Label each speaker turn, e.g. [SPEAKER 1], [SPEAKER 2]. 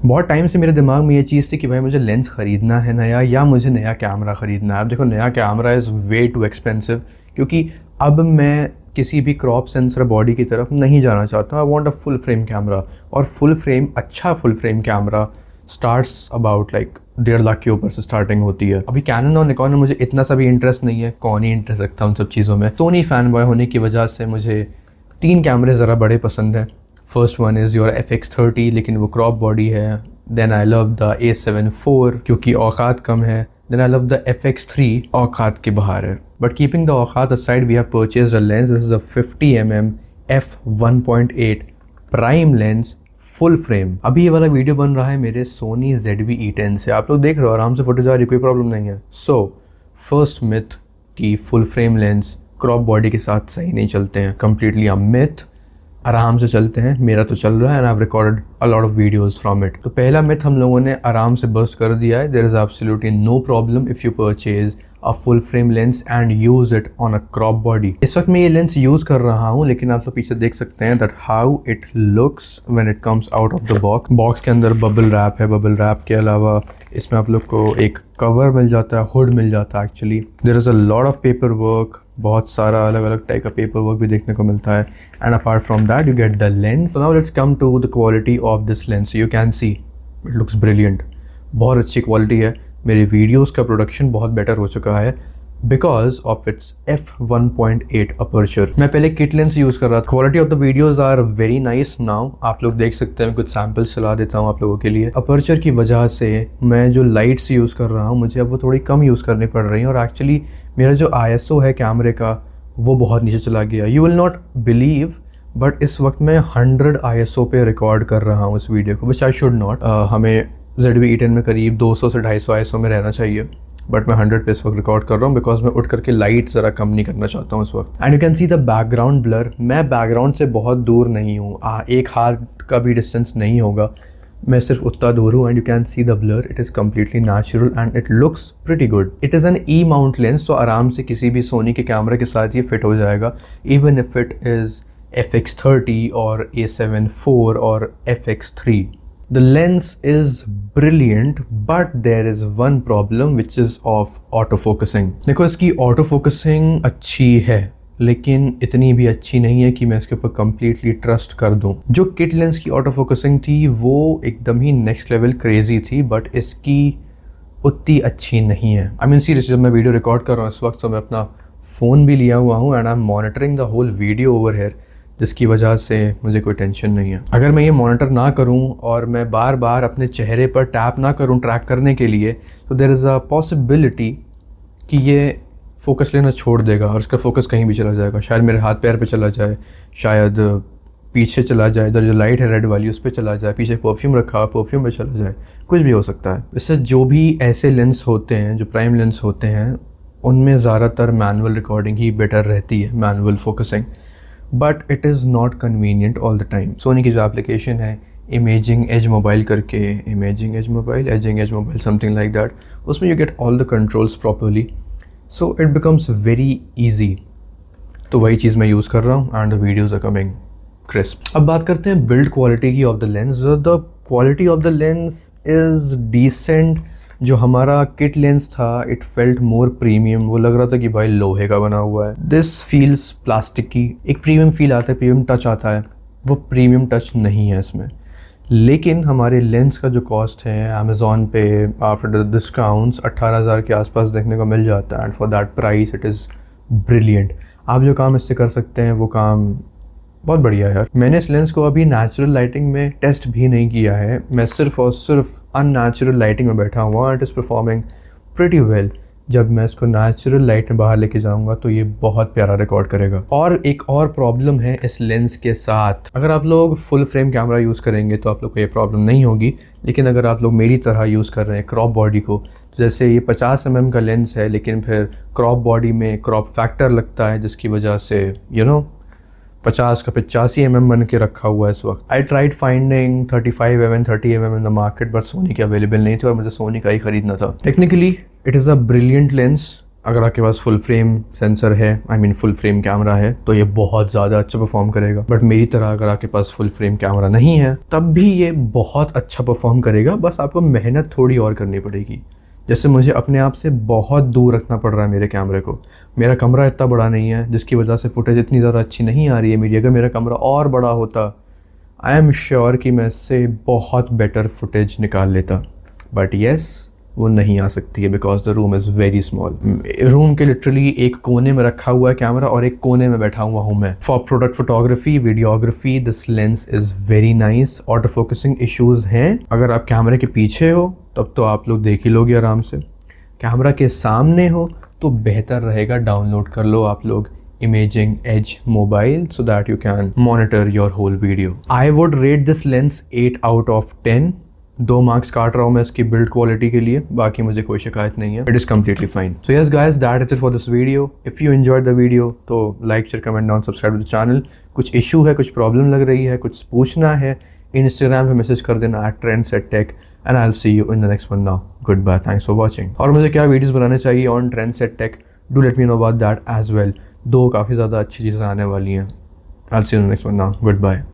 [SPEAKER 1] बहुत टाइम से मेरे दिमाग में ये चीज़ थी कि भाई मुझे लेंस ख़रीदना है नया या मुझे नया कैमरा ख़रीदना है। अब देखो नया camera is way too expensive, क्योंकि अब मैं किसी भी क्रॉप सेंसर बॉडी की तरफ नहीं जाना चाहता। I want a full frame camera, और फुल फ्रेम अच्छा full frame camera starts about like 1.5 lakh के ऊपर से स्टार्टिंग होती है। अभी कैनन और निकॉन में मुझे इतना सा भी इंटरेस्ट नहीं है, कौन ही इंटरेस्ट रखता है उन सब चीज़ों में। सोनी फ़ैन बॉय होने की वजह से मुझे 3 कैमरे ज़रा बड़े पसंद हैं। First one is your FX30, लेकिन वो क्रॉप बॉडी है। Then I love the A7 IV क्योंकि औकात कम है। Then I love the FX3, औकात के बाहर है। बट कीपिंग द औकात aside, we have purchased a lens. This is a 50mm f1.8 prime lens full frame. अभी ये वाला वीडियो बन रहा है मेरे सोनी ZV-E10 से। आप लोग देख रहे हो आराम से फुटेज आ रही, कोई प्रॉब्लम नहीं है। सो फर्स्ट मिथ कि full frame lens crop body के साथ सही नहीं चलते हैं, कम्प्लीटली अ मिथ। आराम से चलते हैं, मेरा तो चल रहा है and I have recorded a lot of videos from it. तो पहला मिथ हम लोगों ने आराम से बस्ट कर दिया है। There is absolutely no problem if you purchase a full frame lens and use it on a crop body. इस वक्त मैं ये लेंस यूज़ कर रहा हूँ, लेकिन आप तो पीछे देख सकते हैं that how it looks when it comes out of the box. Box के अंदर बबल रैप है। बबल रैप के अलावा इसमें आप लोग को एक कवर मिल जाता है, हुड मिल जाता है। Actually there is a lot of paper work, बहुत सारा अलग अलग टाइप का पेपर वर्क भी देखने को मिलता है। And apart from that you get the lens. Now let's come to the quality of this lens. You can see it looks brilliant, बहुत अच्छी क्वालिटी है। मेरे वीडियोस का प्रोडक्शन बहुत बेटर हो चुका है because of its f1.8 aperture. मैं पहले किट लेंस यूज़ कर रहा था। Quality of the videos are very nice now. आप लोग देख सकते हैं, कुछ सैम्पल्स चला देता हूँ आप लोगों के लिए। अपर्चर की वजह से मैं जो लाइट्स यूज़ कर रहा हूँ मुझे अब वो थोड़ी कम यूज़ करनी पड़ रही है, और एक्चुअली मेरा जो ISO है कैमरे का वो बहुत नीचे चला गया। You will not believe, but इस वक्त मैं 100 ISO पे रिकॉर्ड कर रहा हूँ इस वीडियो को, विच आई शुड नॉट। हमें ZV-E10 में करीब 200 से 250 ISO में रहना चाहिए, बट मैं 100 पे इस वक्त रिकॉर्ड कर रहा हूँ बिकॉज मैं उठ करके लाइट ज़रा कम नहीं करना चाहता हूँ इस वक्त। And you can see the background blur. मैं बैकग्राउंड से बहुत दूर नहीं हूँ, एक हाथ का भी डिस्टेंस नहीं होगा, मैं सिर्फ उतना दूर हूँ। And you can see the blur, it is completely natural and it looks pretty good. It is an E mount lens, तो आराम से किसी भी सोनी के कैमरे के साथ ये फिट हो जाएगा, even if it is FX30 और A7 IV और FX3। The lens is brilliant, but there is one problem which is of auto focusing. देखो इसकी auto focusing अच्छी है, लेकिन इतनी भी अच्छी नहीं है कि मैं इसके ऊपर कम्प्लीटली ट्रस्ट कर दूं। जो किट लेंस की ऑटो फोकसिंग थी वो एकदम ही नेक्स्ट लेवल क्रेजी थी, बट इसकी उतनी अच्छी नहीं है। आई मीन सीरियसली, जब मैं वीडियो रिकॉर्ड कर रहा हूँ इस वक्त, तो मैं अपना फ़ोन भी लिया हुआ हूँ and I am monitoring the whole video over here, जिसकी वजह से मुझे कोई टेंशन नहीं है। अगर मैं ये मॉनिटर ना करूं और मैं बार बार अपने चेहरे पर टैप ना करूं ट्रैक करने के लिए, तो देयर इज़ अ पॉसिबिलिटी कि ये फोकस लेना छोड़ देगा और इसका फोकस कहीं भी चला जाएगा। शायद मेरे हाथ पैर पे चला जाए, शायद पीछे चला जाए, इधर जो लाइट है रेड वाली उस पर चला जाए, पीछे परफ्यूम रखा परफ्यूम पे चला जाए, कुछ भी हो सकता है। इससे जो भी ऐसे लेंस होते हैं जो प्राइम लेंस होते हैं, उनमें ज़्यादातर मैनुअल रिकॉर्डिंग ही बेटर रहती है, manual focusing, but it is not convenient all the time. Sony की जो एप्लीकेशन है इमेजिंग एज मोबाइल करके, imaging edge mobile, aging edge mobile, something like that, उसमें you get all the controls properly, so it becomes very easy. तो वही चीज़ मैं use कर रहा हूँ and the videos are coming crisp. अब बात करते हैं बिल्ड क्वालिटी की of the lens. The quality of the lens is decent. जो हमारा किट लेंस था, इट फेल्ट मोर प्रीमियम। वो लग रहा था कि भाई लोहे का बना हुआ है। दिस फील्स प्लास्टिक की। एक प्रीमियम फील आता है, प्रीमियम टच आता है, वो प्रीमियम टच नहीं है इसमें। लेकिन हमारे लेंस का जो कॉस्ट है अमेज़ॉन पे आफ्टर द डिस्काउंट्स 18,000 के आसपास देखने को मिल जाता है, and for that price it is brilliant. आप जो काम इससे कर सकते हैं वो काम बहुत बढ़िया है यार। मैंने इस लेंस को अभी नेचुरल लाइटिंग में टेस्ट भी नहीं किया है, मैं सिर्फ और सिर्फ अननेचुरल लाइटिंग में बैठा हुआ। It is performing pretty well. जब मैं इसको नेचुरल लाइट में बाहर लेके जाऊंगा तो ये बहुत प्यारा रिकॉर्ड करेगा। और एक और प्रॉब्लम है इस लेंस के साथ, अगर आप लोग फुल फ्रेम कैमरा यूज़ करेंगे तो आप लोग को ये प्रॉब्लम नहीं होगी, लेकिन अगर आप लोग मेरी तरह यूज़ कर रहे हैं क्रॉप बॉडी को, तो जैसे ये 50 mm का लेंस है, लेकिन फिर क्रॉप बॉडी में क्रॉप फैक्टर लगता है, जिसकी वजह से 50 का 85 mm बन के रखा हुआ है इस वक्त। I tried finding 35 mm 30 mm in the market, but Soni के अवेलेबल नहीं थे और मुझे सोनी का ही खरीदना था। Technically it is a brilliant lens. अगर आपके पास फुल फ्रेम सेंसर है, I mean full frame camera है, तो ये बहुत ज़्यादा अच्छा परफॉर्म करेगा। बट मेरी तरह अगर आपके पास फुल फ्रेम कैमरा नहीं है तब भी ये बहुत अच्छा परफॉर्म करेगा, बस आपको मेहनत थोड़ी और करनी पड़ेगी। जैसे मुझे अपने आप से बहुत दूर रखना पड़ रहा है मेरे कैमरे को। मेरा कमरा इतना बड़ा नहीं है जिसकी वजह से फुटेज इतनी ज़्यादा अच्छी नहीं आ रही है मेरी। अगर मेरा कमरा और बड़ा होता, आई एम श्योर कि मैं इससे बहुत बेटर फुटेज निकाल लेता। बट येस, वो नहीं आ सकती है because the room is very small. Room के लिटरली एक कोने में रखा हुआ है कैमरा और एक कोने में बैठा हुआ हूँ मैं। For product photography, videography, this lens is very nice. Auto focusing issues हैं, अगर आप कैमरे के पीछे हो तब तो आप लोग देख ही लोगे आराम से। कैमरा के सामने हो तो बेहतर रहेगा, डाउनलोड कर लो आप लोग Imaging Edge Mobile so that you can monitor your whole video. I would rate this lens 8 out of 10. 2 marks काट रहा हूँ मैं इसकी बिल्ड क्वालिटी के लिए, बाकी मुझे कोई शिकायत नहीं है। It is completely fine. So yes guys, that is it for this video. If you enjoyed the video तो like, share, comment down, subscribe to the channel. कुछ इशू है, कुछ प्रॉब्लम लग रही है, कुछ पूछना है, इंस्टाग्राम पे मैसेज कर देना @trendsettech and I'll see you in the next one now. Goodbye. Thanks for watching. और मुझे क्या वीडियोस बनाने चाहिए on Trendsettech, do let me know about that as well. 2 काफ़ी ज़्यादा अच्छी चीज़ें आने वाली हैं। I'll see you in the next one now. Goodbye.